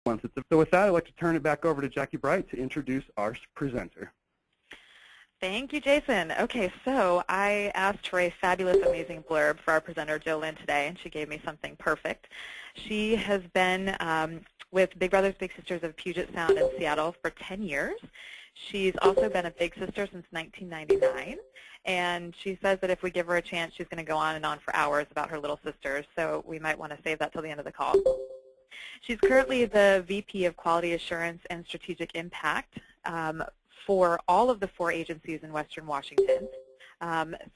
responsive. So with that, I'd like to turn it back over to Jackie Bright to introduce our presenter. Thank you, Jason. Okay, so I asked for a fabulous, amazing blurb for our presenter, Jolynn, today, and she gave me something perfect. She has been with Big Brothers Big Sisters of Puget Sound in Seattle for 10 years. She's also been a Big Sister since 1999, and she says that if we give her a chance, she's going to go on and on for hours about her little sisters, so we might want to save that till the end of the call. She's currently the VP of Quality Assurance and Strategic Impact for all of the 4 agencies in Western Washington,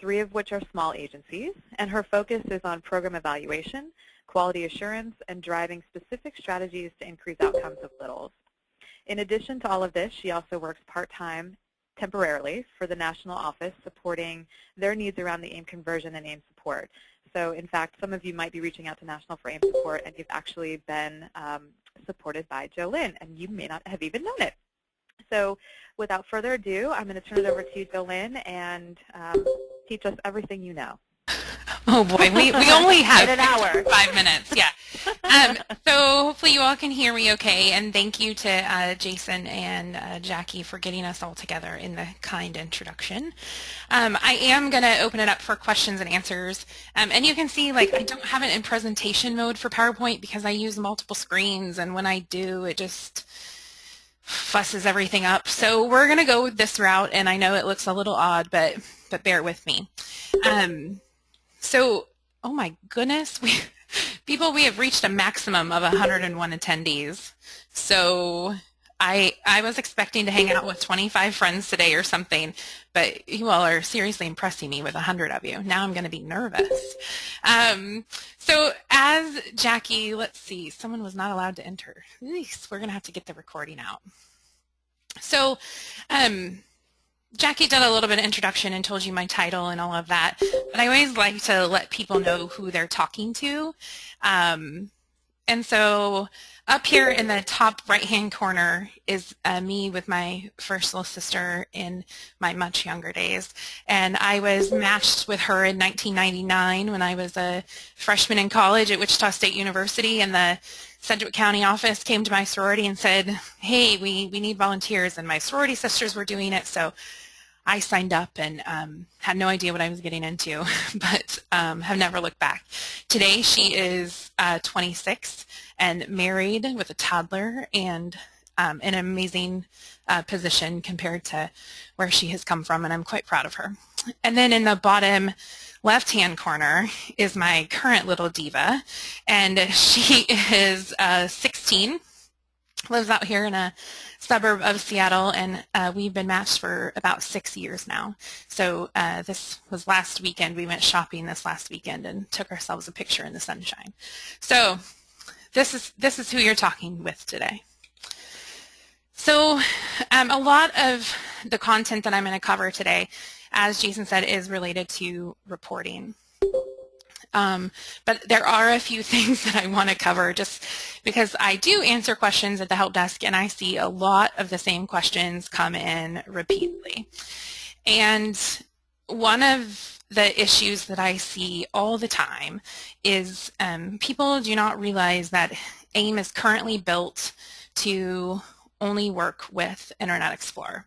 3 of which are small agencies, and her focus is on program evaluation, quality assurance, and driving specific strategies to increase outcomes of littles. In addition to all of this, she also works part-time, temporarily, for the national office, supporting their needs around the AIM conversion and AIM support. So, in fact, some of you might be reaching out to National for AIM support, and you've actually been supported by Jolynn, and you may not have even known it. So without further ado, I'm going to turn it over to Jolynn and teach us everything you know. Oh boy, we only have an hour. 5 minutes, yeah. So hopefully you all can hear me okay, and thank you to Jason and Jackie for getting us all together in the kind introduction. I am going to open it up for questions and answers, and you can see, like, I don't have it in presentation mode for PowerPoint because I use multiple screens, and when I do, it just fusses everything up. So we're going to go this route, and I know it looks a little odd, but bear with me. So, oh my goodness, we have reached a maximum of 101 attendees. So I was expecting to hang out with 25 friends today or something, but you all are seriously impressing me with 100 of you. Now I'm going to be nervous. So as Jackie, let's see, someone was not allowed to enter. We're going to have to get the recording out. So Jackie did a little bit of introduction and told you my title and all of that, but I always like to let people know who they're talking to. And so up here in the top right-hand corner is me with my first little sister in my much younger days. And I was matched with her in 1999 when I was a freshman in college at Wichita State University, and the Sedgwick County office came to my sorority and said, hey, we need volunteers, and my sorority sisters were doing it, so I signed up and had no idea what I was getting into, but have never looked back. Today she is 26 and married with a toddler, and in an amazing position compared to where she has come from, and I'm quite proud of her. And then in the bottom left-hand corner is my current little diva, and she is 16, lives out here in a suburb of Seattle, and we've been matched for about 6 years now. So this was last weekend. We went shopping this last weekend and took ourselves a picture in the sunshine. So this is who you're talking with today. So a lot of the content that I'm going to cover today, as Jason said, is related to reporting. But there are a few things that I want to cover just because I do answer questions at the help desk, and I see a lot of the same questions come in repeatedly. And one of the issues that I see all the time is people do not realize that AIM is currently built to only work with Internet Explorer.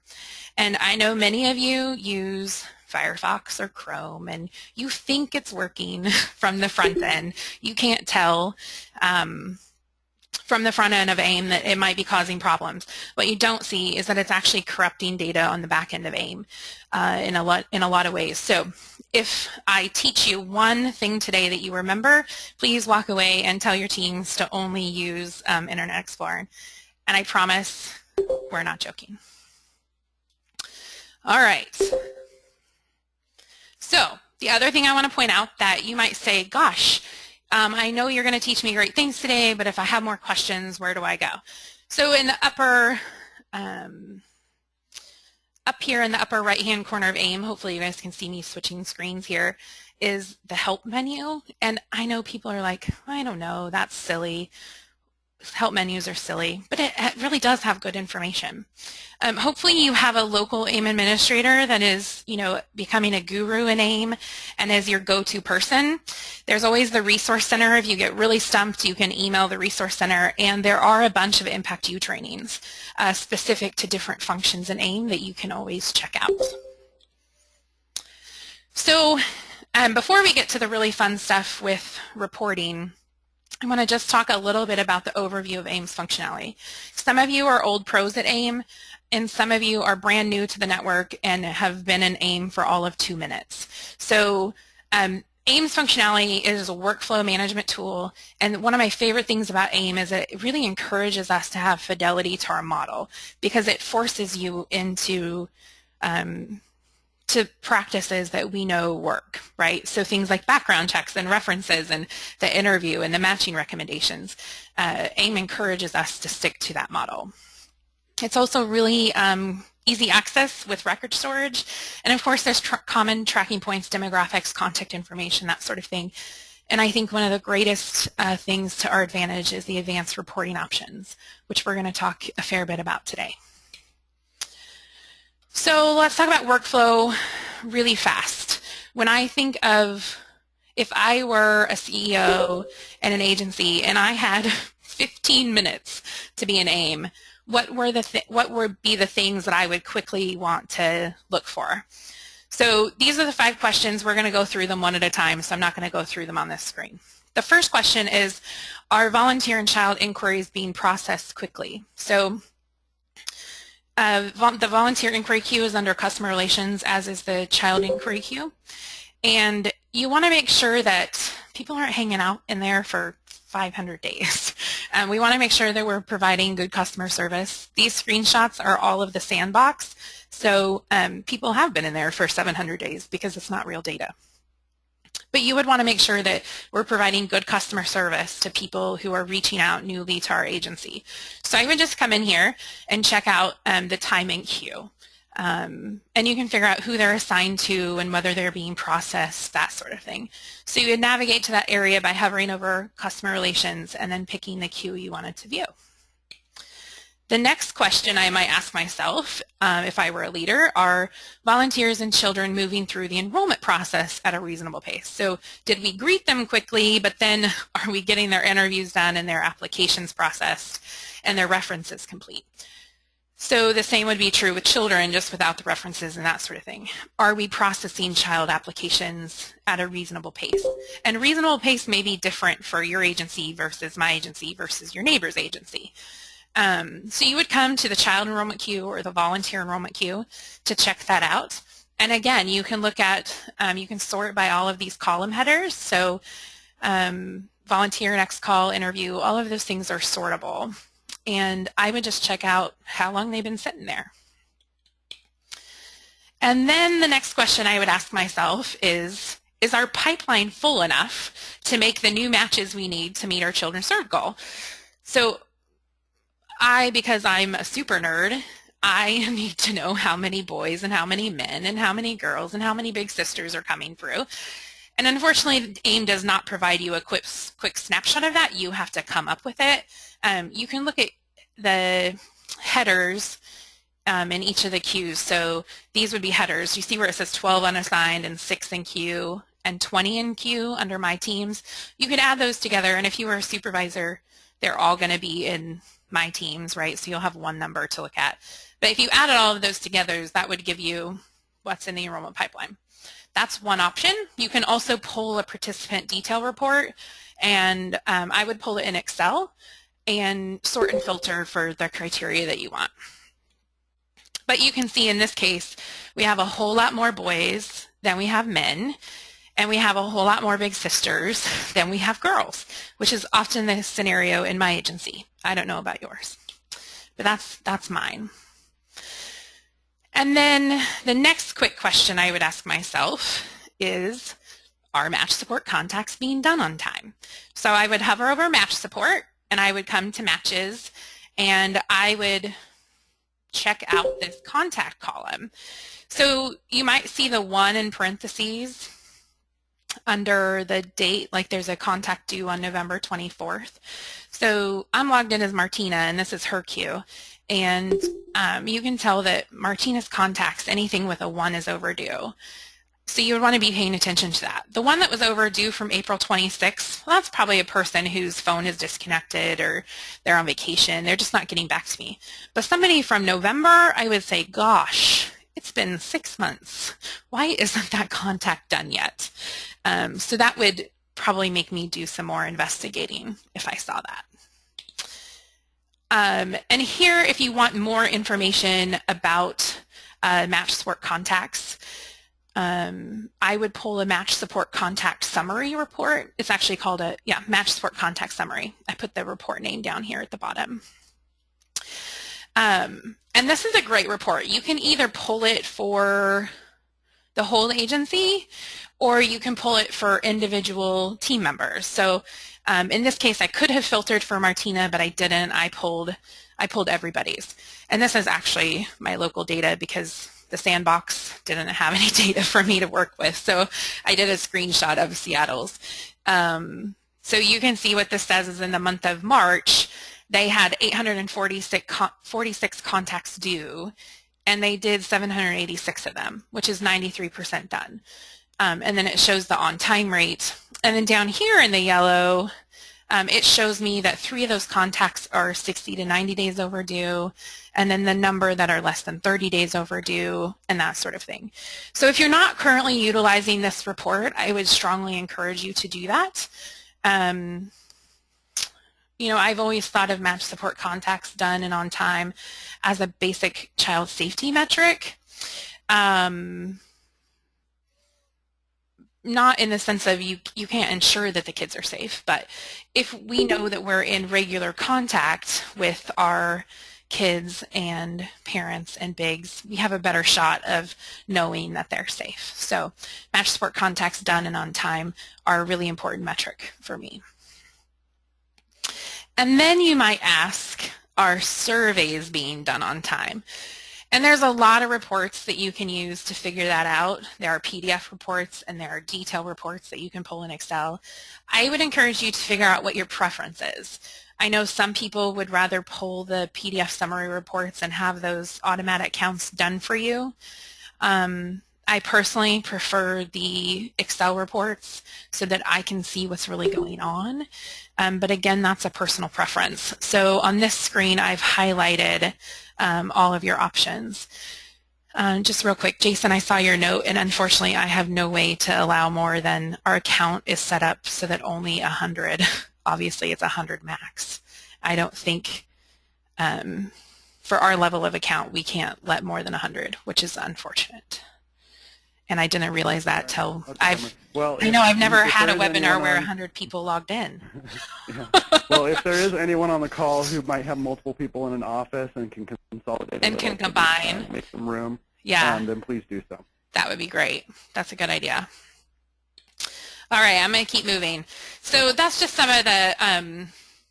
And I know many of you use Firefox or Chrome, and you think it's working from the front end. You can't tell from the front end of AIM that it might be causing problems. What you don't see is that it's actually corrupting data on the back end of AIM in a lot of ways. So if I teach you one thing today that you remember, please walk away and tell your teams to only use Internet Explorer. And I promise we're not joking. All right. So the other thing I want to point out that you might say, gosh, I know you're going to teach me great things today, but if I have more questions, where do I go? So in the upper, up here in the upper right-hand corner of AIM, hopefully you guys can see me switching screens here, is the help menu. And I know people are like, I don't know, that's silly. help menus are silly, but it really does have good information. Hopefully you have a local AIM administrator that is, becoming a guru in AIM and is your go-to person. There's always the Resource Center. If you get really stumped, you can email the Resource Center, and there are a bunch of Impact U trainings specific to different functions in AIM that you can always check out. So before we get to the really fun stuff with reporting, I want to just talk a little bit about the overview of AIM's functionality. Some of you are old pros at AIM, and some of you are brand new to the network and have been in AIM for all of 2 minutes. So AIM's functionality is a workflow management tool, and one of my favorite things about AIM is that it really encourages us to have fidelity to our model, because it forces you into to practices that we know work, right? So things like background checks and references and the interview and the matching recommendations. AIM encourages us to stick to that model. It's also really easy access with record storage. And of course, there's common tracking points, demographics, contact information, that sort of thing. And I think one of the greatest things to our advantage is the advanced reporting options, which we're going to talk a fair bit about today. So let's talk about workflow really fast. When I think of if I were a CEO in an agency and I had 15 minutes to be in AIM, what would be the things that I would quickly want to look for? So these are the 5 questions. We're going to go through them one at a time, so I'm not going to go through them on this screen. The first question is, are volunteer and child inquiries being processed quickly? So the volunteer inquiry queue is under customer relations, as is the child inquiry queue. And you want to make sure that people aren't hanging out in there for 500 days. We want to make sure that we're providing good customer service. These screenshots are all of the sandbox. So people have been in there for 700 days because it's not real data. But you would want to make sure that we're providing good customer service to people who are reaching out newly to our agency. So I would just come in here and check out the timing queue. And you can figure out who they're assigned to and whether they're being processed, that sort of thing. So you would navigate to that area by hovering over customer relations and then picking the queue you wanted to view. The next question I might ask myself, if I were a leader, are volunteers and children moving through the enrollment process at a reasonable pace? So did we greet them quickly, but then are we getting their interviews done and their applications processed and their references complete? So the same would be true with children, just without the references and that sort of thing. Are we processing child applications at a reasonable pace? And reasonable pace may be different for your agency versus my agency versus your neighbor's agency. So you would come to the child enrollment queue or the volunteer enrollment queue to check that out. And again, you can look at, you can sort by all of these column headers. So volunteer, next call, interview, all of those things are sortable. And I would just check out how long they've been sitting there. And then the next question I would ask myself is our pipeline full enough to make the new matches we need to meet our children served goal? So because I'm a super nerd, I need to know how many boys and how many men and how many girls and how many big sisters are coming through. And unfortunately, AIM does not provide you a quick snapshot of that. You have to come up with it. You can look at the headers in each of the queues. So these would be headers. You see where it says 12 unassigned and 6 in queue and 20 in queue under my teams. You could add those together, and if you were a supervisor, they're all going to be in my teams, right? So you'll have one number to look at. But if you added all of those together, that would give you what's in the enrollment pipeline. That's one option. You can also pull a participant detail report, and I would pull it in Excel and sort and filter for the criteria that you want. But you can see in this case, we have a whole lot more boys than we have men, and we have a whole lot more big sisters than we have girls, which is often the scenario in my agency. I don't know about yours, but that's mine. And then the next quick question I would ask myself is, are match support contacts being done on time? So I would hover over match support, and I would come to matches, and I would check out this contact column. So you might see the 1 in parentheses. under the date, like there's a contact due on November 24th. So I'm logged in as Martina, and this is her queue. And you can tell that Martina's contacts, anything with a 1 is overdue. So you would want to be paying attention to that. The one that was overdue from April 26th, well, that's probably a person whose phone is disconnected or they're on vacation. They're just not getting back to me. But somebody from November, I would say, gosh, it's been 6 months. Why isn't that contact done yet? So that would probably make me do some more investigating if I saw that. And here, if you want more information about match support contacts, I would pull a match support contact summary report. It's actually called a, match support contact summary. I put the report name down here at the bottom. And this is a great report. You can either pull it for the whole agency, or you can pull it for individual team members. So in this case, I could have filtered for Martina, but I didn't. I pulled everybody's. And this is actually my local data because the sandbox didn't have any data for me to work with. So I did a screenshot of Seattle's. So you can see what this says is in the month of March, they had 846 contacts due, and they did 786 of them, which is 93% done. And then it shows the on-time rate. And then down here in the yellow, it shows me that 3 of those contacts are 60 to 90 days overdue, and then the number that are less than 30 days overdue, and that sort of thing. So if you're not currently utilizing this report, I would strongly encourage you to do that. You know, I've always thought of match support contacts done and on time as a basic child safety metric. Not in the sense of you can't ensure that the kids are safe, but if we know that we're in regular contact with our kids and parents and bigs, we have a better shot of knowing that they're safe. So match support contacts done and on time are a really important metric for me. And then you might ask, are surveys being done on time? And there's a lot of reports that you can use to figure that out. There are PDF reports and there are detail reports that you can pull in Excel. I would encourage you to figure out what your preference is. I know some people would rather pull the PDF summary reports and have those automatic counts done for you. I personally prefer the Excel reports so that I can see what's really going on. But again, that's a personal preference. So on this screen, I've highlighted all of your options. Just real quick, Jason, I saw your note, and unfortunately, I have no way to allow more than our account is set up so that only 100. Obviously, it's 100 max. I don't think for our level of account, we can't let more than 100, which is unfortunate. And I didn't realize that till I know I've never had a webinar where 100 people logged in. Yeah. Well, if there is anyone on the call who might have multiple people in an office and can consolidate and can combine, make some room, then please do so. That would be great. That's a good idea. All right, I'm going to keep moving. So that's just some of the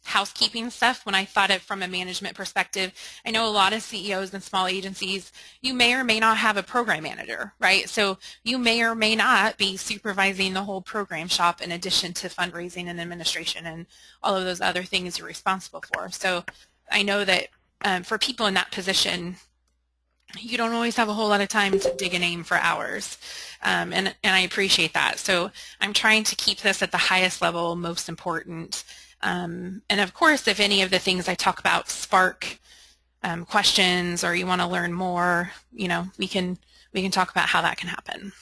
housekeeping stuff when I thought it from a management perspective. I know a lot of CEOs and small agencies, you may or may not have a program manager, right? So you may or may not be supervising the whole program shop in addition to fundraising and administration and all of those other things you're responsible for. So I know that for people in that position, you don't always have a whole lot of time to dig a name for hours, and I appreciate that. So I'm trying to keep this at the highest level, most important. And of course, if any of the things I talk about spark questions or you want to learn more, you know, we can talk about how that can happen.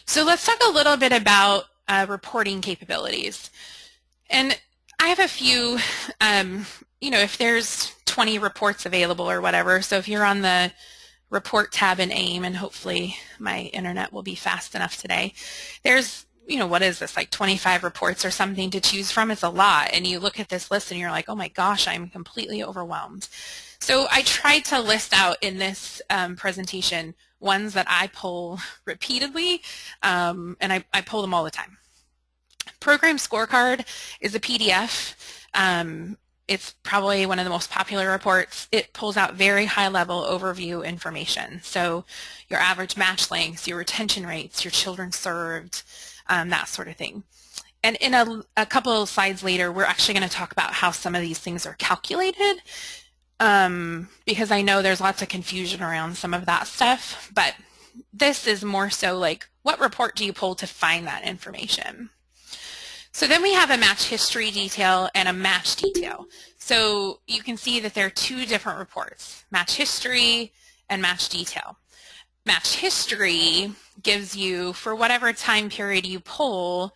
So let's talk a little bit about reporting capabilities. And I have a few, you know, if there's 20 reports available or whatever, so if you're on the report tab in AIM, and hopefully my internet will be fast enough today, there's, you know, what is this, like 25 reports or something to choose from? It's a lot. And you look at this list and you're like, oh my gosh, I'm completely overwhelmed. So I tried to list out in this presentation ones that I pull repeatedly, and I pull them all the time. Program scorecard is a PDF. It's probably one of the most popular reports. It pulls out very high-level overview information. So your average match lengths, your retention rates, your children served, that sort of thing. And in a couple of slides later, we're actually going to talk about how some of these things are calculated, because I know there's lots of confusion around some of that stuff. But this is more so like, what report do you pull to find that information? So then we have a match history detail and a match detail. So you can see that there are two different reports, match history and match detail. Match history gives you, for whatever time period you pull,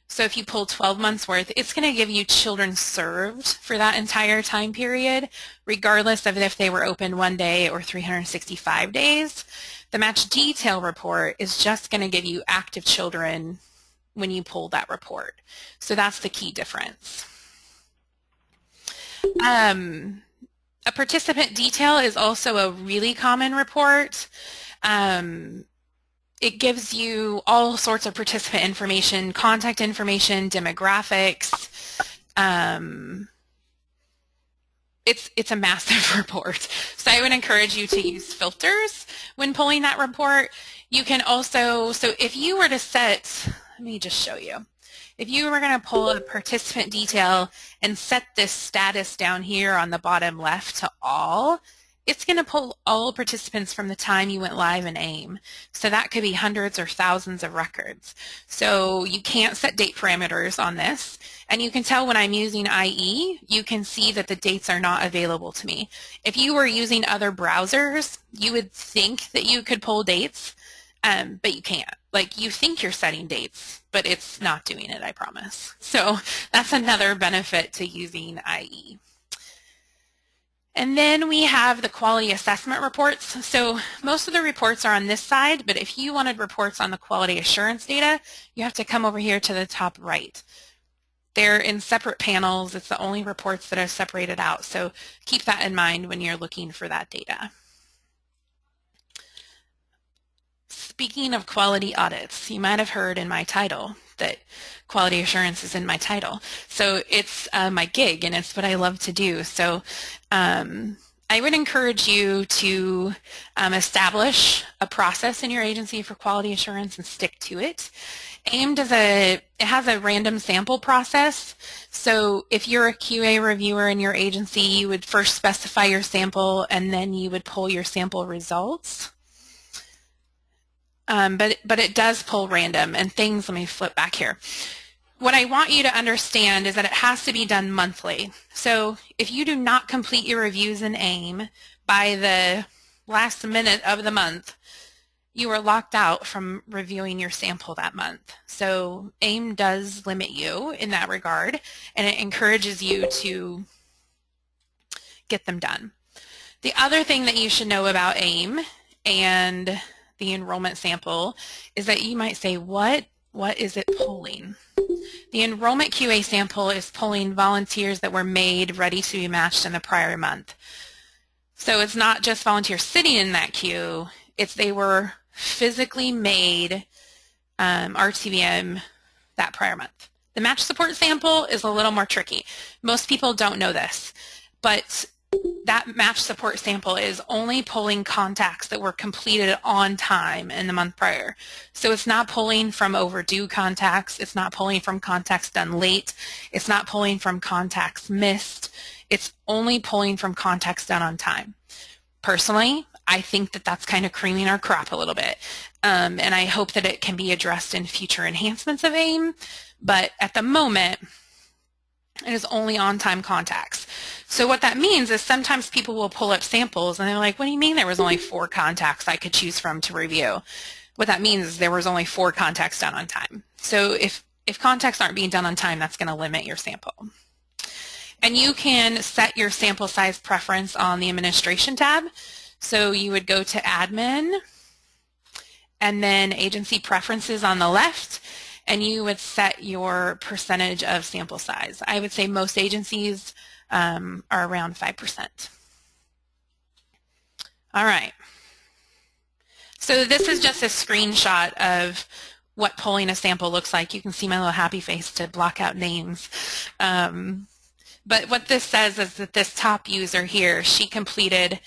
so if you pull 12 months worth, it's going to give you children served for that entire time period, regardless of if they were open 1 day or 365 days. The match detail report is just going to give you active children when you pull that report. So that's the key difference. A participant detail is also a really common report. It gives you all sorts of participant information, contact information, demographics. It's a massive report. So I would encourage you to use filters when pulling that report. You can also, so if you were to set, let me just show you. If you were going to pull a participant detail and set this status down here on the bottom left to all, it's going to pull all participants from the time you went live in AIM. So that could be hundreds or thousands of records. So you can't set date parameters on this. And you can tell when I'm using IE, you can see that the dates are not available to me. If you were using other browsers, you would think that you could pull dates, but you can't. Like, you think you're setting dates, but it's not doing it, I promise. So that's another benefit to using IE. And then we have the quality assessment reports. So most of the reports are on this side, but if you wanted reports on the quality assurance data, you have to come over here to the top right. They're in separate panels. It's the only reports that are separated out. So keep that in mind when you're looking for that data. Speaking of quality audits, you might have heard in my title that quality assurance is in my title. So it's my gig, and it's what I love to do. So I would encourage you to establish a process in your agency for quality assurance and stick to it. AIM it has a random sample process. So if you're a QA reviewer in your agency, you would first specify your sample, and then you would pull your sample results. But it does pull random and things. Let me flip back here. What I want you to understand is that it has to be done monthly. So if you do not complete your reviews in AIM by the last minute of the month, you are locked out from reviewing your sample that month. So AIM does limit you in that regard, and it encourages you to get them done. The other thing that you should know about AIM and the enrollment sample is that you might say, what is it pulling? The enrollment QA sample is pulling volunteers that were made ready to be matched in the prior month. So it's not just volunteers sitting in that queue, it's they were physically made RTVM that prior month. The match support sample is a little more tricky. Most people don't know this, but that match support sample is only pulling contacts that were completed on time in the month prior. So it's not pulling from overdue contacts. It's not pulling from contacts done late. It's not pulling from contacts missed. It's only pulling from contacts done on time. Personally, I think that that's kind of creaming our crop a little bit. And I hope that it can be addressed in future enhancements of AIM. But at the moment, it is only on-time contacts. So what that means is sometimes people will pull up samples and they're like, what do you mean there was only 4 contacts I could choose from to review? What that means is there was only 4 contacts done on time. So if contacts aren't being done on time, that's going to limit your sample. And you can set your sample size preference on the administration tab. So you would go to admin and then agency preferences on the left, and you would set your percentage of sample size. I would say most agencies are around 5%. All right. So this is just a screenshot of what pulling a sample looks like. You can see my little happy face to block out names. But what this says is that this top user here, she completed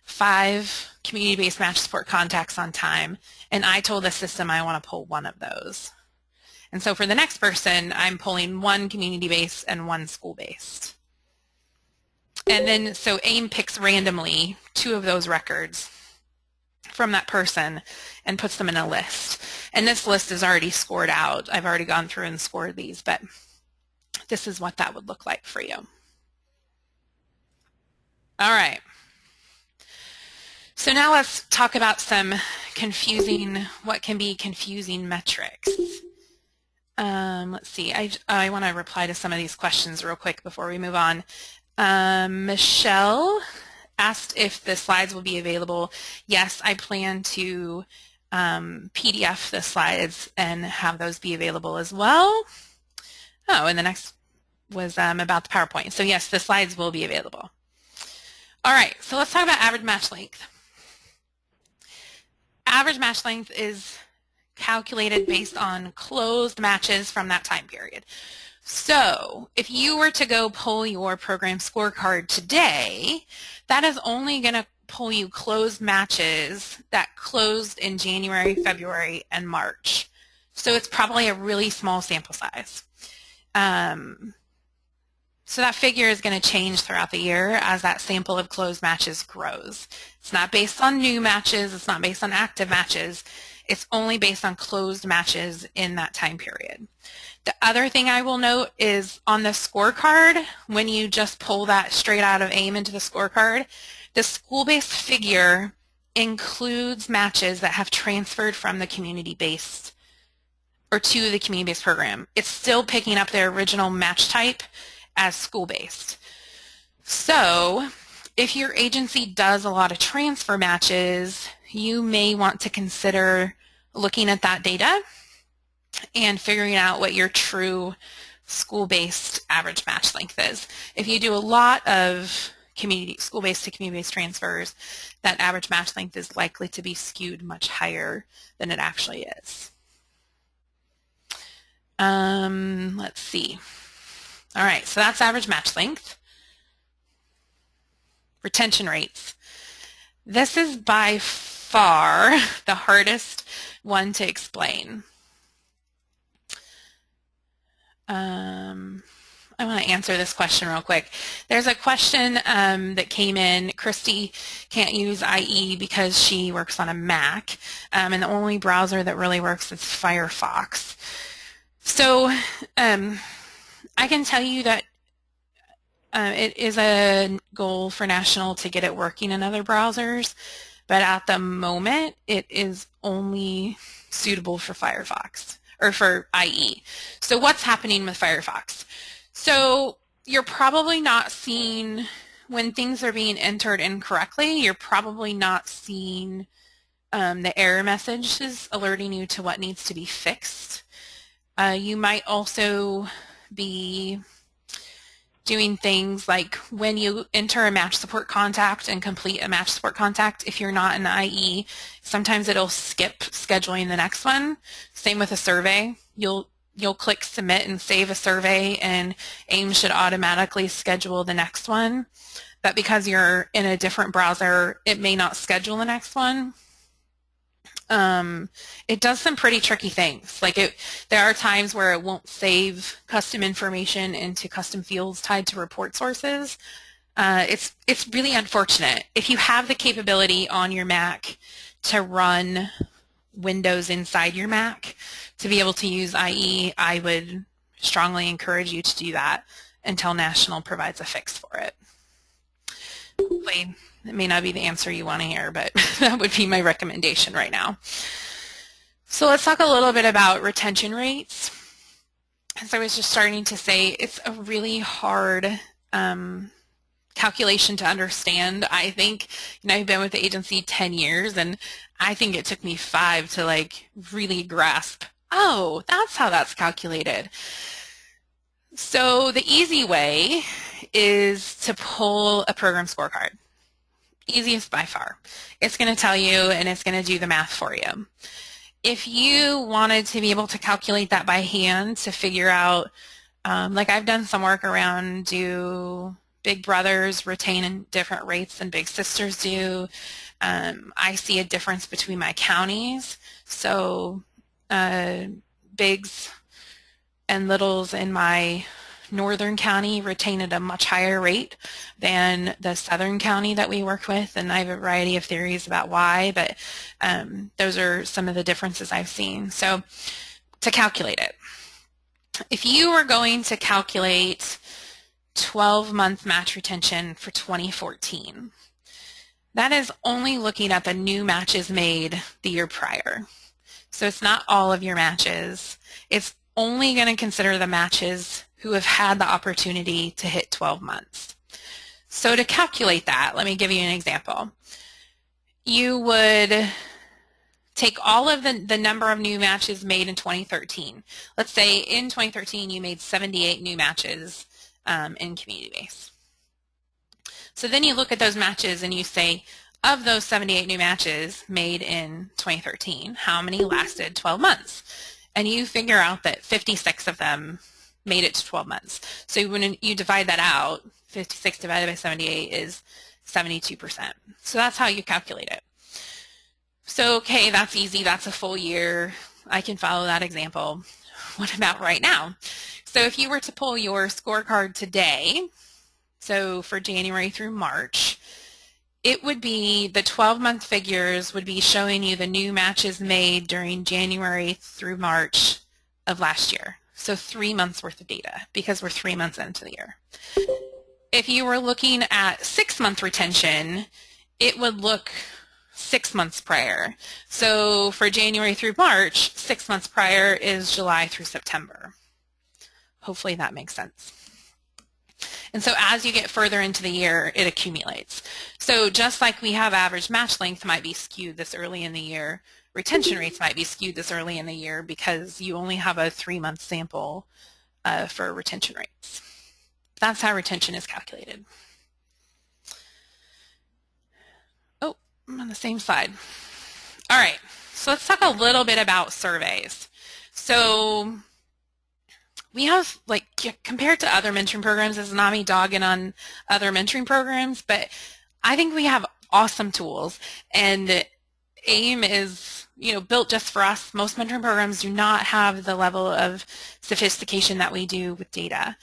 5 community-based match support contacts on time, and I told the system I want to pull 1 of those. And so for the next person, I'm pulling 1 community-based and 1 school-based. And then, so AIM picks randomly 2 of those records from that person and puts them in a list. And this list is already scored out. I've already gone through and scored these, but this is what that would look like for you. All right. So now let's talk about some what can be confusing metrics. Let's see, I want to reply to some of these questions real quick before we move on. Michelle asked if the slides will be available. Yes, I plan to PDF the slides and have those be available as well. Oh, and the next was about the PowerPoint. So yes, the slides will be available. All right, so let's talk about average match length. Average match length is calculated based on closed matches from that time period. So if you were to go pull your program scorecard today, that is only going to pull you closed matches that closed in January, February, and March. So it's probably a really small sample size. So that figure is going to change throughout the year as that sample of closed matches grows. It's not based on new matches. It's not based on active matches. It's only based on closed matches in that time period. The other thing I will note is on the scorecard, when you just pull that straight out of AIM into the scorecard, the school-based figure includes matches that have transferred from the community-based or to the community-based program. It's still picking up their original match type as school-based. So if your agency does a lot of transfer matches, you may want to consider looking at that data and figuring out what your true school-based average match length is. If you do a lot of school-based to community-based transfers, that average match length is likely to be skewed much higher than it actually is. Let's see. All right, so that's average match length. Retention rates. This is by far the hardest one to explain. I want to answer this question real quick. There's a question that came in. Christy can't use IE because she works on a Mac, and the only browser that really works is Firefox. So I can tell you that it is a goal for National to get it working in other browsers, but at the moment it is only suitable for Firefox or for IE. So what's happening with Firefox? So you're probably not seeing, when things are being entered incorrectly, you're probably not seeing the error messages alerting you to what needs to be fixed. You might also be doing things like when you enter a match support contact and complete a match support contact, if you're not in IE, sometimes it'll skip scheduling the next one. Same with a survey. You'll click submit and save a survey, and AIM should automatically schedule the next one. But because you're in a different browser, it may not schedule the next one. It does some pretty tricky things. Like there are times where it won't save custom information into custom fields tied to report sources. It's really unfortunate. If you have the capability on your Mac to run Windows inside your Mac to be able to use IE, I would strongly encourage you to do that until National provides a fix for it. Hopefully, it may not be the answer you want to hear, but that would be my recommendation right now. So let's talk a little bit about retention rates. As I was just starting to say, it's a really hard calculation to understand. I think, I've been with the agency 10 years, and I think it took me 5 to like really grasp, oh, that's how that's calculated. So the easy way is to pull a program scorecard. Easiest by far. It's going to tell you, and it's going to do the math for you. If you wanted to be able to calculate that by hand to figure out Like I've done some work around, do big brothers retain in different rates than big sisters do? I see a difference between my counties. So bigs and littles in my northern county retain at a much higher rate than the southern county that we work with, and I have a variety of theories about why, but those are some of the differences I've seen. So to calculate it, if you were going to calculate 12-month match retention for 2014, that is only looking at the new matches made the year prior. So it's not all of your matches. It's only going to consider the matches who have had the opportunity to hit 12 months. So to calculate that, let me give you an example. You would take all of the number of new matches made in 2013. Let's say in 2013 you made 78 new matches in community-based. So then you look at those matches and you say, of those 78 new matches made in 2013, how many lasted 12 months? And you figure out that 56 of them made it to 12 months. So when you divide that out, 56 divided by 78 is 72%. So that's how you calculate it. So, okay, that's easy. That's a full year. I can follow that example. What about right now? So if you were to pull your scorecard today, so for January through March, it would be the 12-month figures would be showing you the new matches made during January through March of last year. So 3 months worth of data because we're 3 months into the year. If you were looking at 6-month retention, it would look 6 months prior. So for January through March, 6 months prior is July through September. Hopefully that makes sense. And so as you get further into the year, it accumulates. So just like we have average match length might be skewed this early in the year, retention rates might be skewed this early in the year because you only have a 3-month sample for retention rates. That's how retention is calculated. Oh, I'm on the same slide. All right, so let's talk a little bit about surveys. So we have, like, compared to other mentoring programs, this is not me dogging on other mentoring programs, but I think we have awesome tools, and AIM is, built just for us. Most mentoring programs do not have the level of sophistication that we do with data.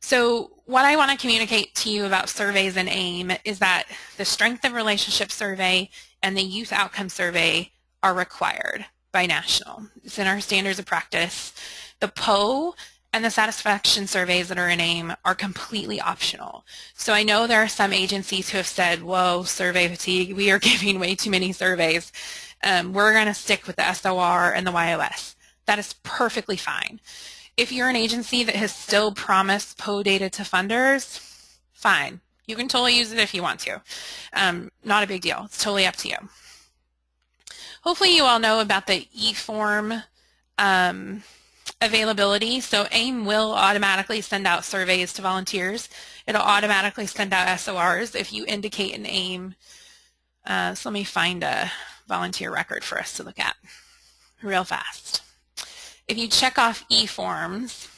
So what I want to communicate to you about surveys in AIM is that the Strength of Relationship Survey and the Youth Outcome Survey are required by national. It's in our standards of practice. The PO and the satisfaction surveys that are in AIM are completely optional. So I know there are some agencies who have said, whoa, survey fatigue, we are giving way too many surveys. We're going to stick with the SOR and the YOS. That is perfectly fine. If you're an agency that has still promised PO data to funders, fine. You can totally use it if you want to. Not a big deal. It's totally up to you. Hopefully you all know about the e-form availability. So AIM will automatically send out surveys to volunteers. It'll automatically send out SORs if you indicate in AIM. So let me find a volunteer record for us to look at real fast. If you check off e-forms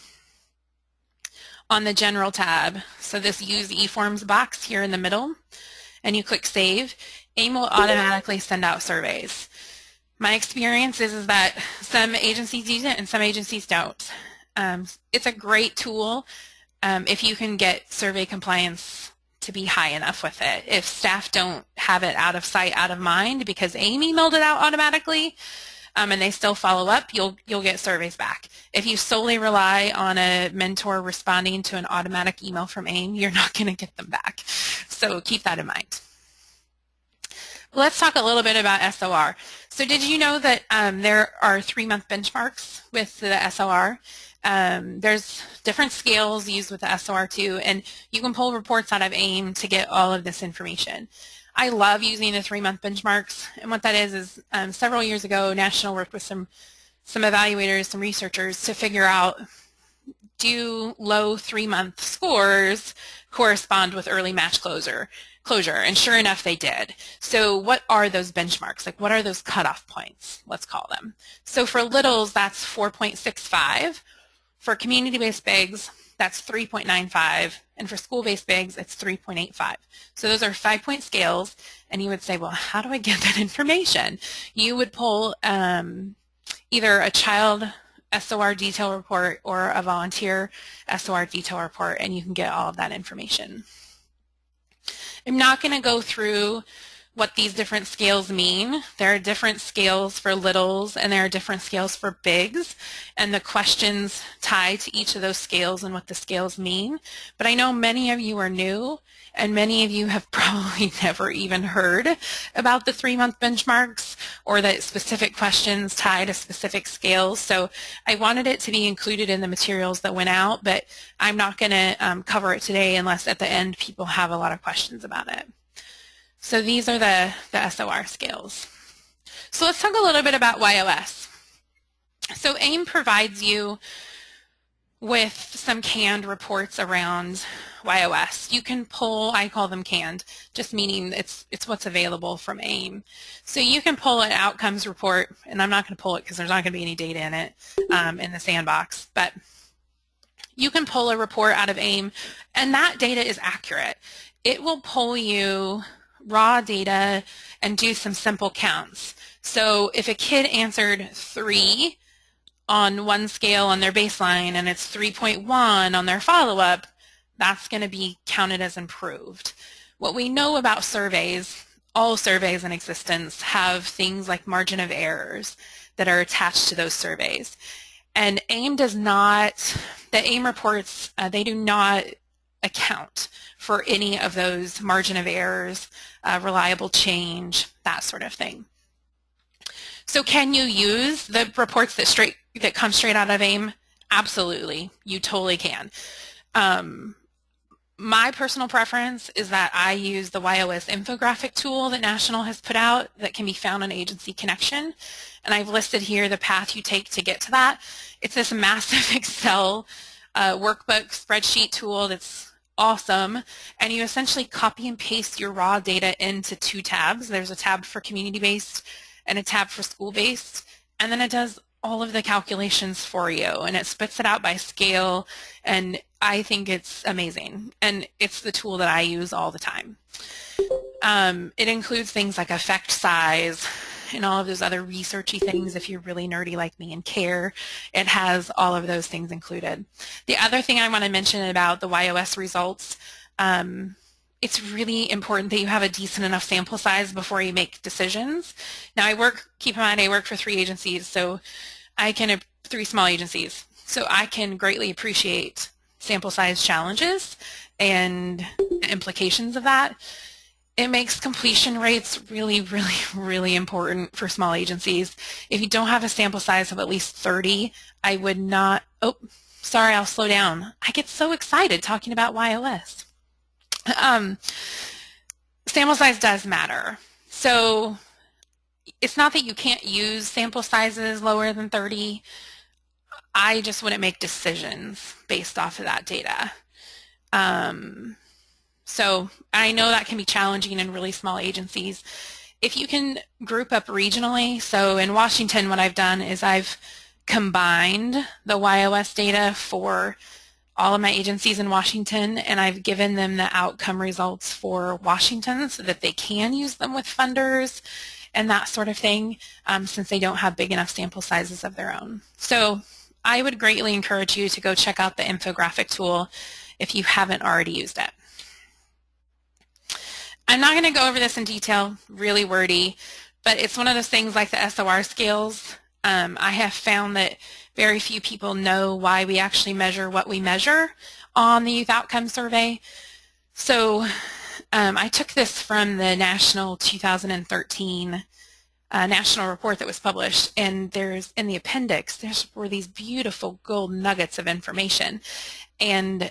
on the General tab, so this Use e-forms box here in the middle, and you click Save, AIM will automatically send out surveys. My experience is that some agencies use it and some agencies don't. It's a great tool if you can get survey compliance to be high enough with it. If staff don't have it out of sight, out of mind because AIM emailed it out automatically, and they still follow up, you'll get surveys back. If you solely rely on a mentor responding to an automatic email from AIM, you're not going to get them back. So keep that in mind. Let's talk a little bit about SOR. So did you know that there are 3-month benchmarks with the SOR? There's different scales used with the SOR too, and you can pull reports out of AIM to get all of this information. I love using the 3-month benchmarks, and what that is several years ago, National worked with some evaluators, some researchers to figure out, do low 3-month scores correspond with early match closure? And sure enough, they did. So what are those benchmarks? Like, what are those cutoff points, let's call them? So for littles, that's 4.65. For community-based bigs, that's 3.95, and for school-based bigs, it's 3.85. So those are 5-point scales, and you would say, well, how do I get that information? You would pull either a child SOR detail report or a volunteer SOR detail report, and you can get all of that information. I'm not going to go through what these different scales mean. There are different scales for littles and there are different scales for bigs, and the questions tie to each of those scales and what the scales mean. But I know many of you are new and many of you have probably never even heard about the 3-month benchmarks or that specific questions tie to specific scales. So I wanted it to be included in the materials that went out, but I'm not going to cover it today unless at the end people have a lot of questions about it. So these are the SOR scales. So let's talk a little bit about YOS. So AIM provides you with some canned reports around YOS. You can pull, I call them canned, just meaning it's what's available from AIM. So you can pull an outcomes report, and I'm not going to pull it because there's not going to be any data in it in the sandbox, but you can pull a report out of AIM, and that data is accurate. It will pull you raw data and do some simple counts. So if a kid answered 3 on one scale on their baseline and it's 3.1 on their follow-up, that's going to be counted as improved. What we know about surveys, all surveys in existence have things like margin of errors that are attached to those surveys. And AIM does not, the AIM reports, they do not account for any of those margin of errors, reliable change, that sort of thing. So can you use the reports that come straight out of AIM? Absolutely, you totally can. My personal preference is that I use the YOS infographic tool that National has put out that can be found on Agency Connection, and I've listed here the path you take to get to that. It's this massive Excel workbook spreadsheet tool that's awesome, and you essentially copy and paste your raw data into 2 tabs. There's a tab for community-based and a tab for school-based, and then it does all of the calculations for you, and it spits it out by scale, and I think it's amazing, and it's the tool that I use all the time. It includes things like effect size and all of those other researchy things if you're really nerdy like me and care. It has all of those things included. The other thing I want to mention about the YOS results, it's really important that you have a decent enough sample size before you make decisions. Now keep in mind I work for 3 agencies, so I can, 3 small agencies, so I can greatly appreciate sample size challenges and the implications of that. It makes completion rates really, really, really important for small agencies. If you don't have a sample size of at least 30, I would not, oh, sorry, I'll slow down. I get so excited talking about YOS. Sample size does matter. So it's not that you can't use sample sizes lower than 30. I just wouldn't make decisions based off of that data. So I know that can be challenging in really small agencies. If you can group up regionally, so in Washington what I've done is I've combined the YOS data for all of my agencies in Washington, and I've given them the outcome results for Washington so that they can use them with funders and that sort of thing, since they don't have big enough sample sizes of their own. So I would greatly encourage you to go check out the infographic tool if you haven't already used it. I'm not going to go over this in detail, really wordy, but it's one of those things like the SOR scales. I have found that very few people know why we actually measure what we measure on the Youth Outcome Survey. So I took this from the National 2013 national report that was published, and there's in the appendix were these beautiful gold nuggets of information, and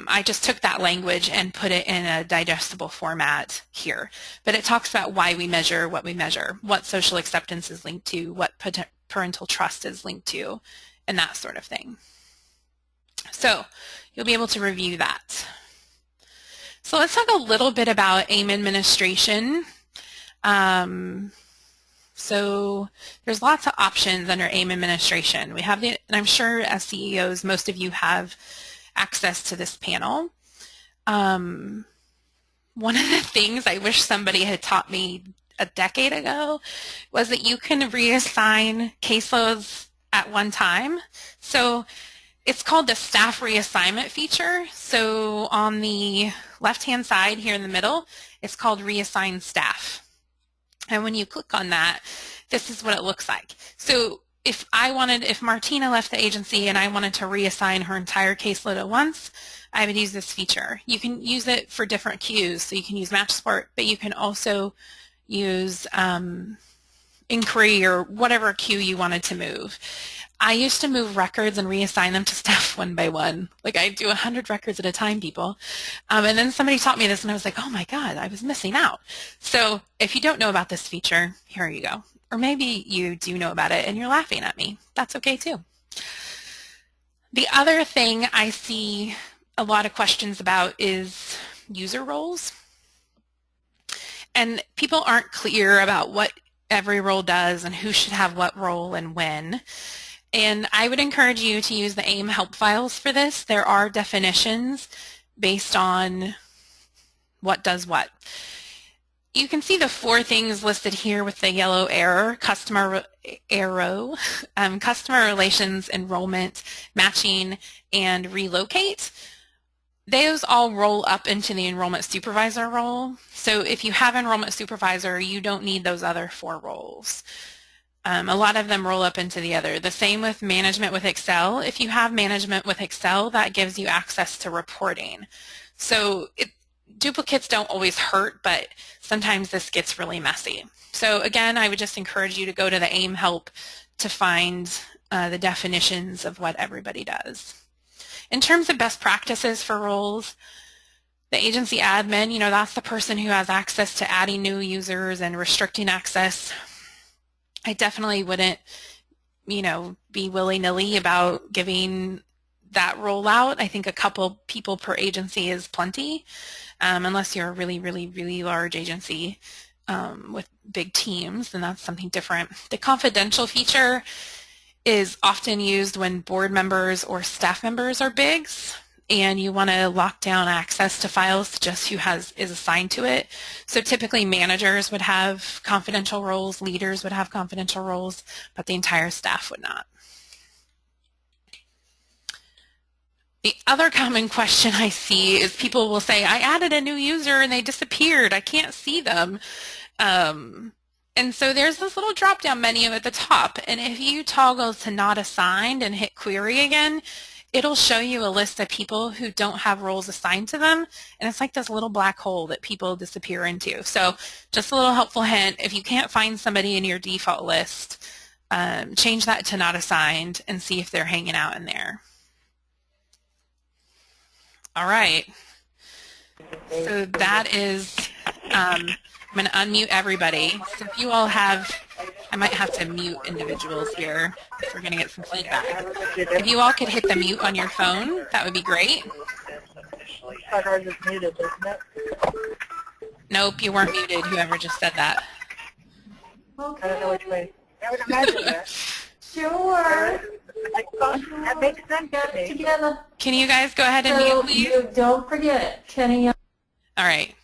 I just took that language and put it in a digestible format here. But it talks about why we measure what we measure, what social acceptance is linked to, what parental trust is linked to, and that sort of thing. So you'll be able to review that. So let's talk a little bit about AIM administration. So there's lots of options under AIM administration. We have and I'm sure as CEOs, most of you have access to this panel. One of the things I wish somebody had taught me a decade ago was that you can reassign caseloads at one time. So it's called the staff reassignment feature. So on the left-hand side here in the middle, it's called Reassigned Staff. And when you click on that, this is what it looks like. So if Martina left the agency and I wanted to reassign her entire caseload at once, I would use this feature. You can use it for different queues. So you can use match support, but you can also use inquiry or whatever queue you wanted to move. I used to move records and reassign them to staff one by one. Like I do 100 records at a time, people. And then somebody taught me this and I was like, oh my God, I was missing out. So if you don't know about this feature, here you go. Or maybe you do know about it and you're laughing at me. That's okay too. The other thing I see a lot of questions about is user roles. And people aren't clear about what every role does and who should have what role and when. And I would encourage you to use the AIM help files for this. There are definitions based on what does what. You can see the 4 things listed here with the yellow arrow, customer relations, enrollment, matching, and relocate. Those all roll up into the enrollment supervisor role. So if you have enrollment supervisor, you don't need those other 4 roles. A lot of them roll up into the other. The same with management with Excel. If you have management with Excel, that gives you access to reporting. So duplicates don't always hurt, but sometimes this gets really messy. So again, I would just encourage you to go to the AIM help to find the definitions of what everybody does. In terms of best practices for roles, the agency admin, that's the person who has access to adding new users and restricting access. I definitely wouldn't, be willy-nilly about giving that role out. I think a couple people per agency is plenty, unless you're a really, really, really large agency with big teams, then that's something different. The confidential feature is often used when board members or staff members are bigs and you want to lock down access to files to just who is assigned to it. So typically managers would have confidential roles, leaders would have confidential roles, but the entire staff would not. The other common question I see is people will say, I added a new user and they disappeared. I can't see them. And so there's this little drop-down menu at the top, and if you toggle to not assigned and hit query again, it'll show you a list of people who don't have roles assigned to them, and it's like this little black hole that people disappear into. So just a little helpful hint, if you can't find somebody in your default list, change that to not assigned and see if they're hanging out in there. All right, so that is, I'm going to unmute everybody. So if you all have, I might have to mute individuals here if we're going to get some feedback. If you all could hit the mute on your phone, that would be great. Nope, you weren't muted, whoever just said that. Okay. I don't know which way. I would imagine that. Sure. That makes sense. Get it together. Can you guys go ahead and mute, please? You don't forget, Kenny. All right.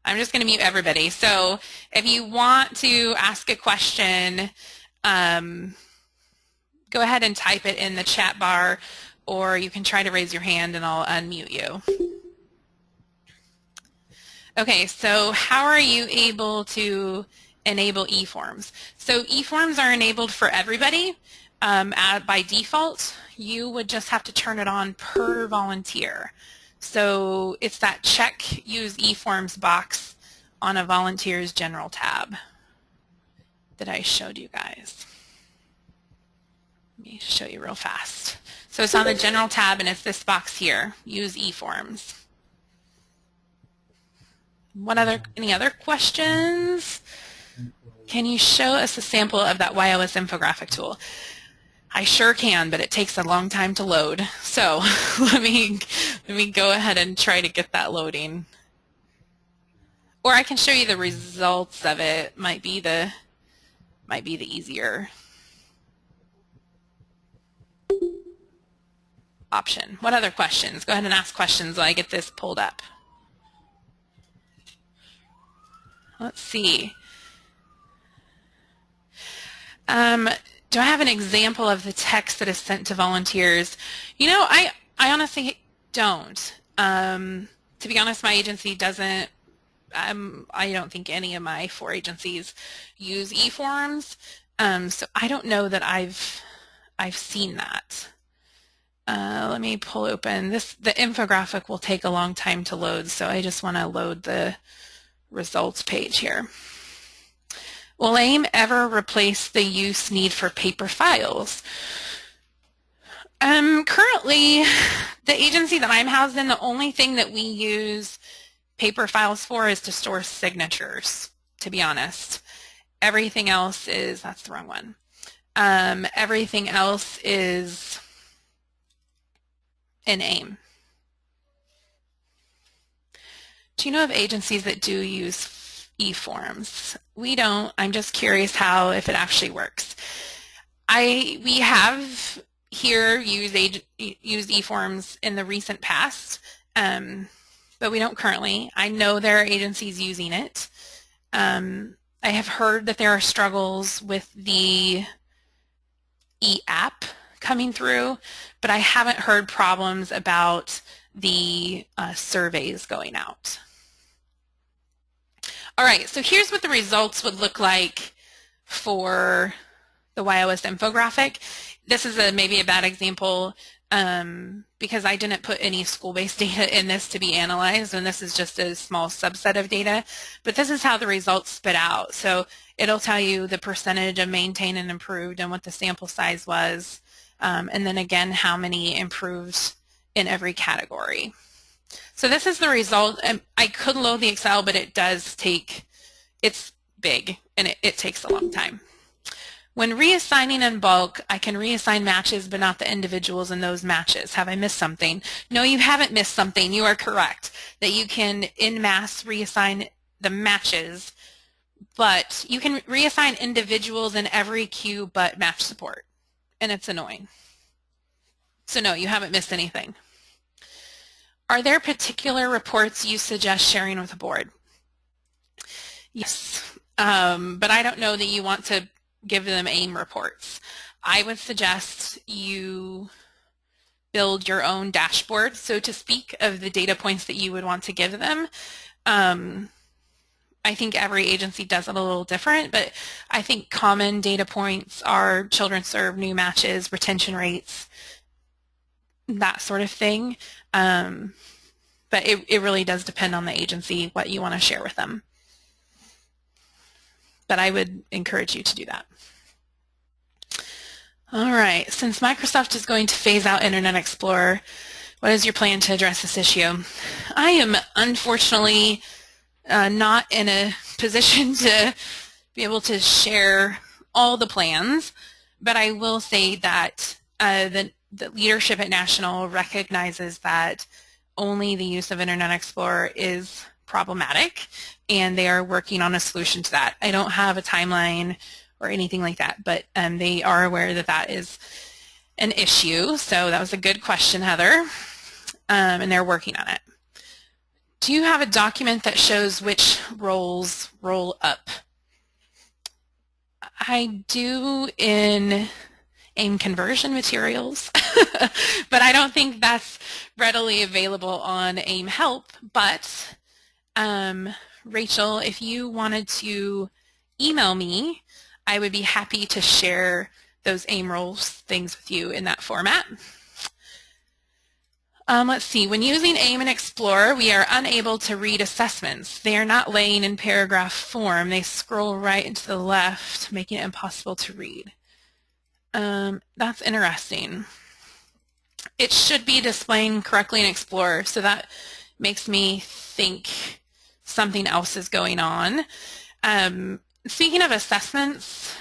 I'm just going to mute everybody. So if you want to ask a question, go ahead and type it in the chat bar, or you can try to raise your hand and I'll unmute you. Okay, so how are you able to enable e-forms? So e-forms are enabled for everybody. By default, you would just have to turn it on per volunteer. So it's that check use e-forms box on a volunteer's general tab that I showed you guys. Let me show you real fast. So it's on the general tab and it's this box here, use e-forms. Any other questions? Can you show us a sample of that YOS infographic tool? I sure can, but it takes a long time to load. So let me go ahead and try to get that loading. Or I can show you the results of it. Might be the easier. option. What other questions? Go ahead and ask questions while I get this pulled up. Let's see. Do I have an example of the text that is sent to volunteers? You know, I honestly don't. To be honest, my agency doesn't. I don't think any of my 4 agencies use e-forms, so I don't know that I've seen that. Let me pull open this. The infographic will take a long time to load, so I just want to load the results page here. Will AIM ever replace the use need for paper files? Currently, the agency that I'm housed in, the only thing that we use paper files for is to store signatures, to be honest. Everything else is, that's the wrong one. Everything else is in AIM. Do you know of agencies that do use e-forms? We don't. I'm just curious if it actually works. We have here used e-forms in the recent past, but we don't currently. I know there are agencies using it. I have heard that there are struggles with the e-app coming through, but I haven't heard problems about the surveys going out. All right, so here's what the results would look like for the YOS infographic. This is maybe a bad example because I didn't put any school-based data in this to be analyzed, and this is just a small subset of data. But this is how the results spit out. So it'll tell you the percentage of maintained and improved and what the sample size was, and then again how many improved in every category. So this is the result. I could load the Excel, but it does take, it's big, and it takes a long time. When reassigning in bulk, I can reassign matches, but not the individuals in those matches. Have I missed something? No, you haven't missed something. You are correct that you can en masse reassign the matches, but you can reassign individuals in every queue but match support, and it's annoying. So no, you haven't missed anything. Are there particular reports you suggest sharing with the board? Yes, but I don't know that you want to give them AIM reports. I would suggest you build your own dashboard, so to speak, of the data points that you would want to give them. I think every agency does it a little different, but I think common data points are children served, new matches, retention rates, that sort of thing. But it really does depend on the agency what you want to share with them. But I would encourage you to do that. All right, since Microsoft is going to phase out Internet Explorer, what is your plan to address this issue? I am unfortunately not in a position to be able to share all the plans, but I will say that the leadership at National recognizes that only the use of Internet Explorer is problematic, and they are working on a solution to that. I don't have a timeline or anything like that, but they are aware that that is an issue. So that was a good question, Heather, and they're working on it. Do you have a document that shows which roles roll up? I do in AIM conversion materials, but I don't think that's readily available on AIM Help. But Rachel, if you wanted to email me, I would be happy to share those AIM roles things with you in that format. Let's see, when using AIM and Explorer, we are unable to read assessments. They are not laying in paragraph form. They scroll right into the left, making it impossible to read. That's interesting. It should be displaying correctly in Explorer, so that makes me think something else is going on. Speaking of assessments,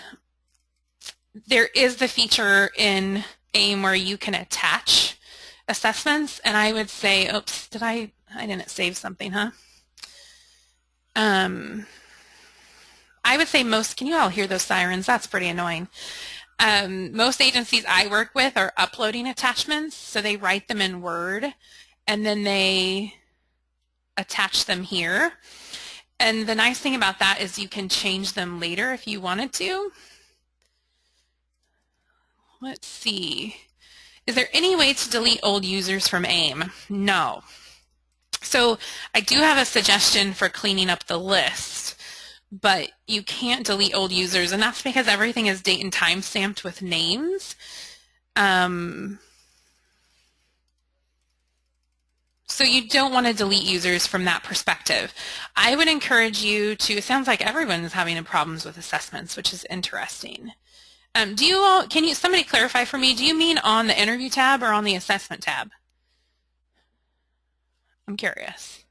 there is the feature in AIM where you can attach assessments, and I would say, oops, I didn't save something, huh? I would say most, can you all hear those sirens? That's pretty annoying. Most agencies I work with are uploading attachments, so they write them in Word and then they attach them here. And the nice thing about that is you can change them later if you wanted to. Let's see. Is there any way to delete old users from AIM? No. So I do have a suggestion for cleaning up the list, but you can't delete old users, and that's because everything is date and time stamped with names. So you don't want to delete users from that perspective. I would encourage you to, it sounds like everyone is having problems with assessments, which is interesting. Can somebody clarify for me, do you mean on the interview tab or on the assessment tab? I'm curious.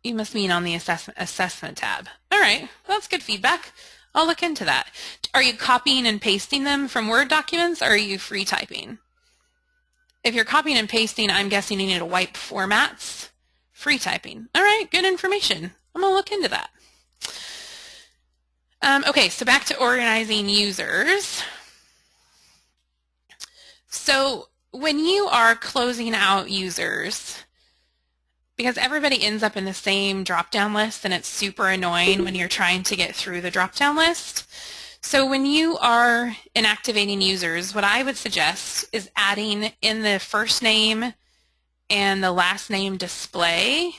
You must mean on the assessment tab. All right, well, that's good feedback. I'll look into that. Are you copying and pasting them from Word documents, or are you free typing? If you're copying and pasting, I'm guessing you need to wipe formats. Free typing. All right, good information. I'm going to look into that. Okay, so back to organizing users. So when you are closing out users, because everybody ends up in the same drop-down list, and it's super annoying when you're trying to get through the drop-down list. So when you are inactivating users, what I would suggest is adding in the first name and the last name display,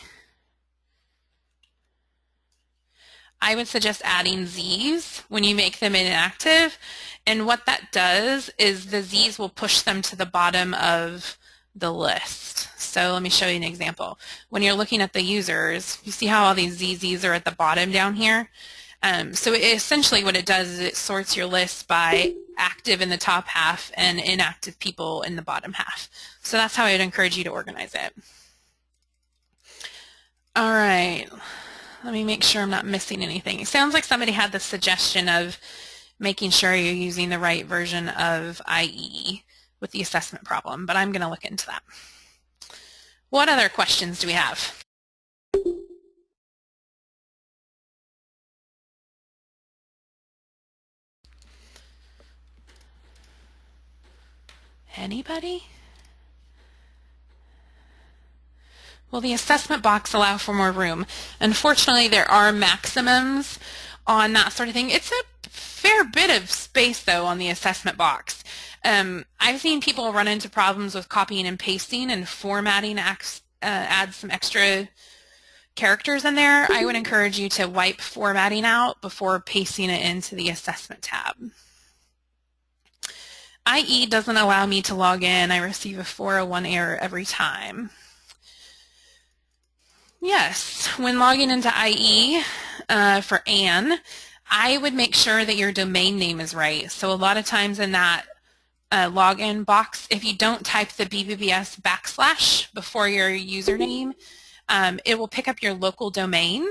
I would suggest adding Z's when you make them inactive. And what that does is the Z's will push them to the bottom of the list. So let me show you an example. When you're looking at the users, you see how all these ZZs are at the bottom down here? So essentially what it does is it sorts your list by active in the top half and inactive people in the bottom half. So that's how I would encourage you to organize it. All right, let me make sure I'm not missing anything. It sounds like somebody had the suggestion of making sure you're using the right version of IE with the assessment problem, but I'm going to look into that. What other questions do we have? Anybody? Will the assessment box allow for more room? Unfortunately, there are maximums on that sort of thing. It's a fair bit of space, though, on the assessment box. I've seen people run into problems with copying and pasting, and formatting adds some extra characters in there. I would encourage you to wipe formatting out before pasting it into the assessment tab. IE doesn't allow me to log in. I receive a 401 error every time. Yes, when logging into IE for Anne, I would make sure that your domain name is right. So a lot of times in that login box, if you don't type the BBBS / before your username, it will pick up your local domain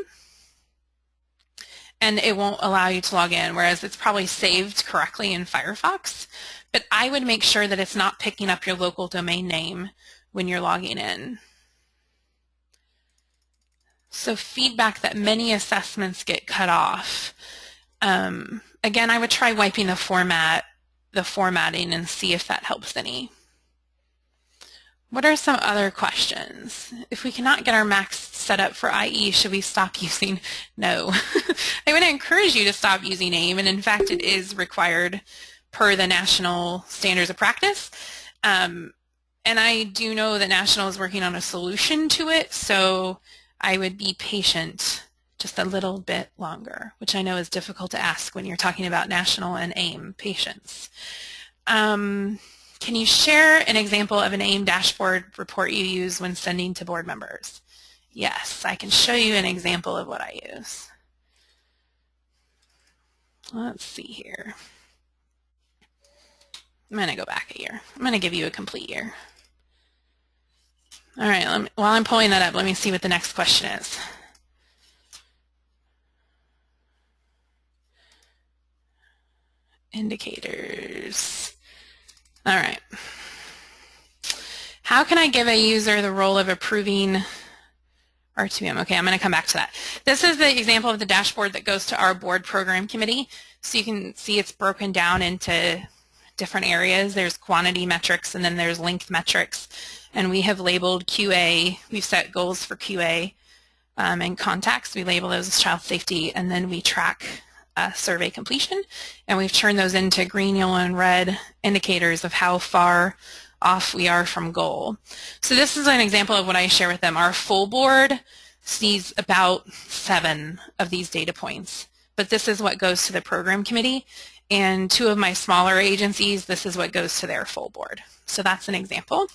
and it won't allow you to log in, whereas it's probably saved correctly in Firefox. But I would make sure that it's not picking up your local domain name when you're logging in. So feedback that many assessments get cut off. Again, I would try wiping the formatting and see if that helps any. What are some other questions? If we cannot get our max set up for IE, should we stop using? No. I would encourage you to stop using AIM, and in fact it is required per the National Standards of Practice. And I do know that National is working on a solution to it, so I would be patient just a little bit longer, which I know is difficult to ask when you're talking about National and AIM patience. Can you share an example of an AIM dashboard report you use when sending to board members? Yes, I can show you an example of what I use. Let's see here. I'm going to go back a year. I'm going to give you a complete year. All right, while I'm pulling that up, let me see what the next question is. Indicators. All right. How can I give a user the role of approving RTBM. Okay, I'm going to come back to that. This is the example of the dashboard that goes to our board program committee. So you can see it's broken down into different areas. There's quantity metrics and then there's length metrics. And we have labeled QA. We've set goals for QA and contacts. We label those as child safety, and then we track survey completion. And we've turned those into green, yellow, and red indicators of how far off we are from goal. So this is an example of what I share with them. Our full board sees about 7 of these data points, but this is what goes to the program committee, and 2 of my smaller agencies, this is what goes to their full board. So that's an example.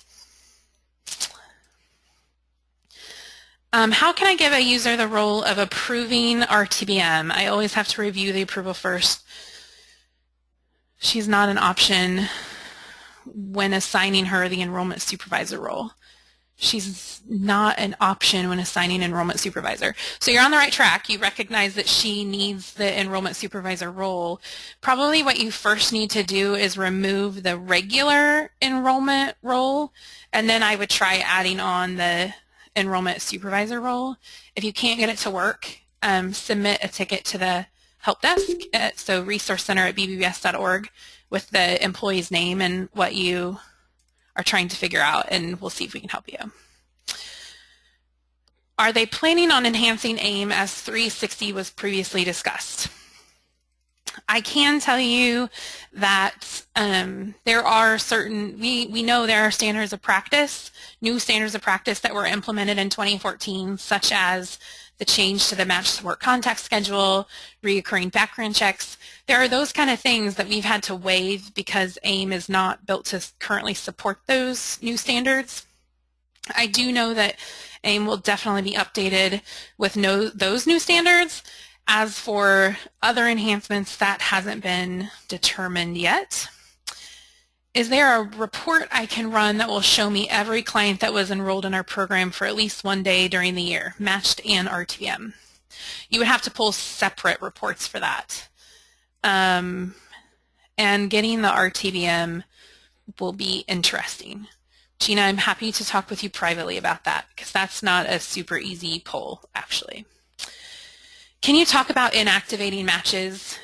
How can I give a user the role of approving RTBM? I always have to review the approval first. She's not an option when assigning her the enrollment supervisor role. She's not an option when assigning enrollment supervisor. So you're on the right track. You recognize that she needs the enrollment supervisor role. Probably what you first need to do is remove the regular enrollment role, and then I would try adding on the enrollment supervisor role. If you can't get it to work, submit a ticket to the help desk, so resourcecenter@bbbs.org, with the employee's name and what you are trying to figure out, and we'll see if we can help you. Are they planning on enhancing AIM as 360 was previously discussed? I can tell you that there are certain, we know there are standards of practice, new standards of practice that were implemented in 2014, such as the change to the match support contact schedule, reoccurring background checks. There are those kind of things that we've had to waive because AIM is not built to currently support those new standards. I do know that AIM will definitely be updated with those new standards. As for other enhancements, that hasn't been determined yet. Is there a report I can run that will show me every client that was enrolled in our program for at least 1 day during the year, matched and RTBM? You would have to pull separate reports for that. And getting the RTBM will be interesting. Gina, I'm happy to talk with you privately about that because that's not a super easy pull, actually. Can you talk about inactivating matches?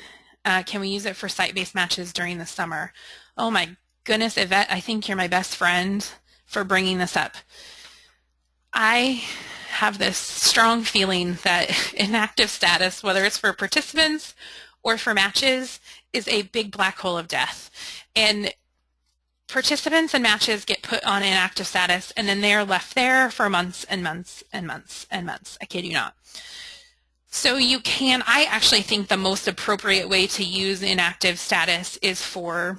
Can we use it for site-based matches during the summer? Oh my goodness, Yvette, I think you're my best friend for bringing this up. I have this strong feeling that inactive status, whether it's for participants or for matches, is a big black hole of death. And participants and matches get put on inactive status, and then they're left there for months and months and months and months. I kid you not. So you can, I actually think the most appropriate way to use inactive status is for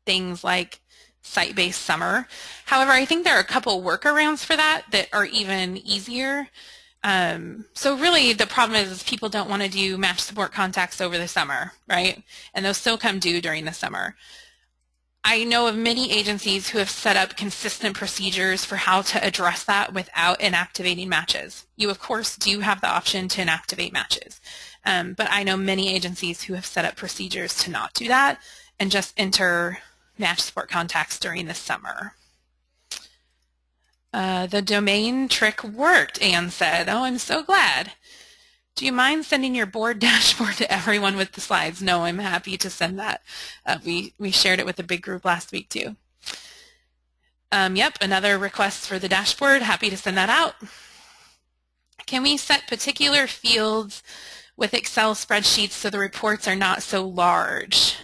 things like site-based summer. However, I think there are a couple workarounds for that that are even easier. So really the problem is people don't want to do match support contacts over the summer, right? And those still come due during the summer. I know of many agencies who have set up consistent procedures for how to address that without inactivating matches. You, of course, do have the option to inactivate matches, but I know many agencies who have set up procedures to not do that and just enter match support contacts during the summer. The domain trick worked, Anne said. Oh, I'm so glad. Do you mind sending your board dashboard to everyone with the slides? No, I'm happy to send that. We shared it with a big group last week too. Yep, another request for the dashboard. Happy to send that out. Can we set particular fields with Excel spreadsheets so the reports are not so large?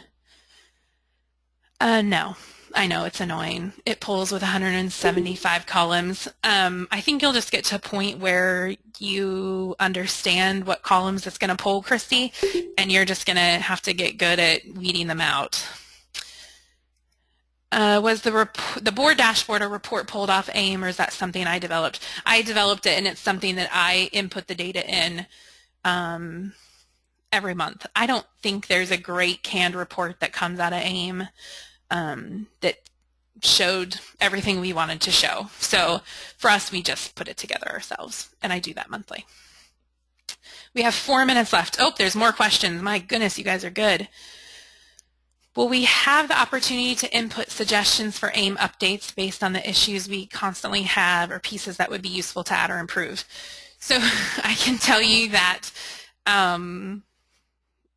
No. I know, it's annoying. It pulls with 175 columns. I think you'll just get to a point where you understand what columns it's going to pull, Christy, and you're just going to have to get good at weeding them out. Was the board dashboard a report pulled off AIM, or is that something I developed? I developed it, and it's something that I input the data in every month. I don't think there's a great canned report that comes out of AIM that showed everything we wanted to show. So for us, we just put it together ourselves, and I do that monthly. We have 4 minutes left. Oh, there's more questions. My goodness, you guys are good. Will we have the opportunity to input suggestions for AIM updates based on the issues we constantly have or pieces that would be useful to add or improve? So I can tell you that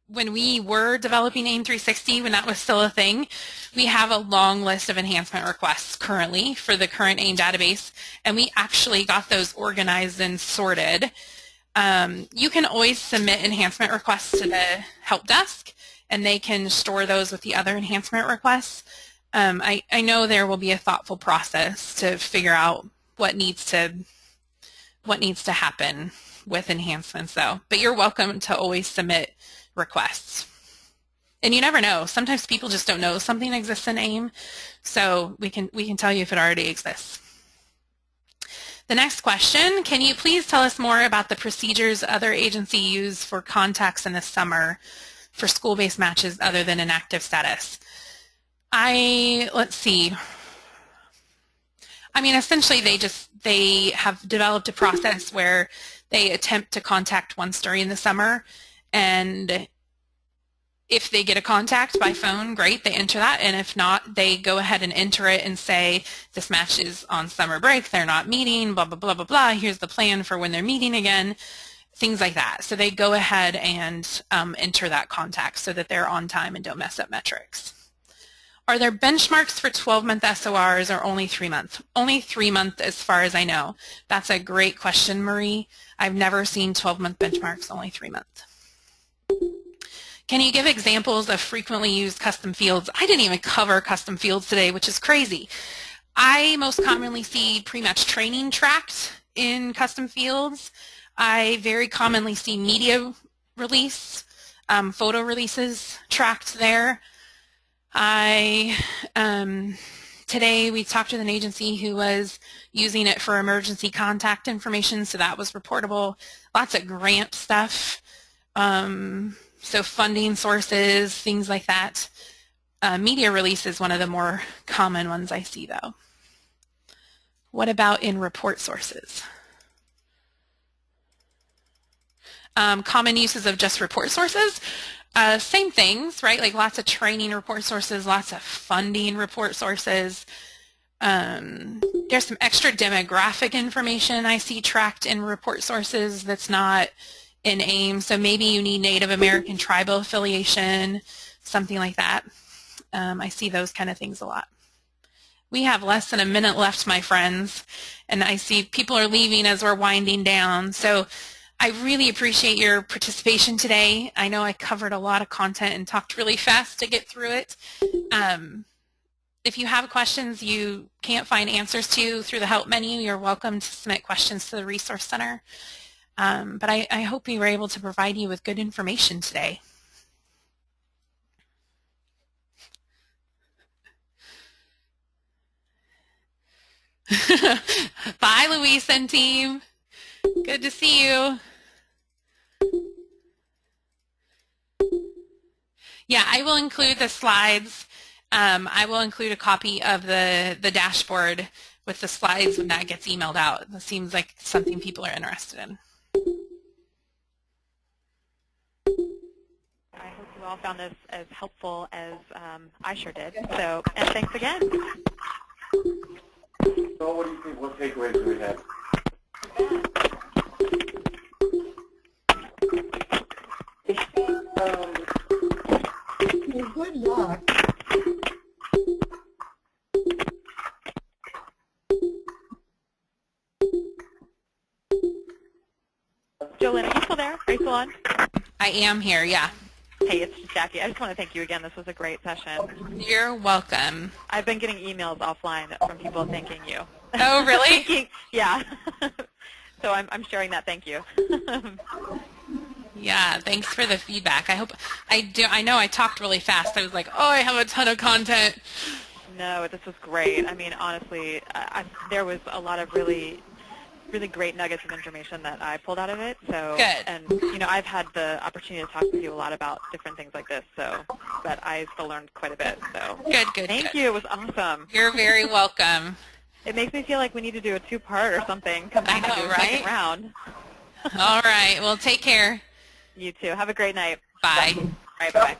when we were developing AIM 360, when that was still a thing, we have a long list of enhancement requests currently for the current AIM database, and we actually got those organized and sorted. You can always submit enhancement requests to the help desk, and they can store those with the other enhancement requests. I know there will be a thoughtful process to figure out what needs to happen with enhancements, though. But you're welcome to always submit requests. And you never know. Sometimes people just don't know something exists in AIM, so we can tell you if it already exists. The next question, can you please tell us more about the procedures other agencies use for contacts in the summer for school-based matches other than inactive status? Let's see. I mean, essentially they have developed a process where they attempt to contact once during the summer, and if they get a contact by phone, great, they enter that, and if not, they go ahead and enter it and say, this match is on summer break, they're not meeting, blah, blah, blah, blah, blah, here's the plan for when they're meeting again, things like that. So they go ahead and enter that contact so that they're on time and don't mess up metrics. Are there benchmarks for 12-month SORs or only 3-month? Only 3-month as far as I know. That's a great question, Marie. I've never seen 12-month benchmarks, only 3-month. Can you give examples of frequently used custom fields? I didn't even cover custom fields today, which is crazy. I most commonly see pre-match training tracked in custom fields. I very commonly see media release, photo releases tracked there. Today we talked with an agency who was using it for emergency contact information, so that was reportable. Lots of grant stuff, so funding sources, things like that. Media release is one of the more common ones I see, though. What about in report sources? Common uses of just report sources? Same things, right? Like lots of training report sources, lots of funding report sources. There's some extra demographic information I see tracked in report sources that's not in AIM. So maybe you need Native American tribal affiliation, something like that. I see those kind of things a lot. We have less than a minute left, my friends, and I see people are leaving as we're winding down. So I really appreciate your participation today. I know I covered a lot of content and talked really fast to get through it. If you have questions you can't find answers to through the help menu, you're welcome to submit questions to the Resource Center. But I hope we were able to provide you with good information today. Bye, Luis and team. Good to see you. Yeah, I will include the slides. I will include a copy of the dashboard with the slides when that gets emailed out. That seems like something people are interested in. I hope you all found this as helpful as I sure did. So, and thanks again. So what do you think, what takeaways do we have? Good luck. Jolynn, are you still there? Are you still on? I am here, yeah. Hey, it's Jackie. I just want to thank you again. This was a great session. You're welcome. I've been getting emails offline from people thanking you. Oh, really? Yeah. So I'm sharing that thank you. Yeah, thanks for the feedback. I know I talked really fast. I was like, oh, I have a ton of content. No, this was great. I mean, honestly, there was a lot of really great nuggets of information that I pulled out of it. So, good. And you know, I've had the opportunity to talk with you a lot about different things like this. So, but I still learned quite a bit. So, good. Thank you. It was awesome. You're very welcome. It makes me feel like we need to do a 2-part or something. Come back and do a second round. All right. Well, take care. You too. Have a great night. Bye. All right. Bye.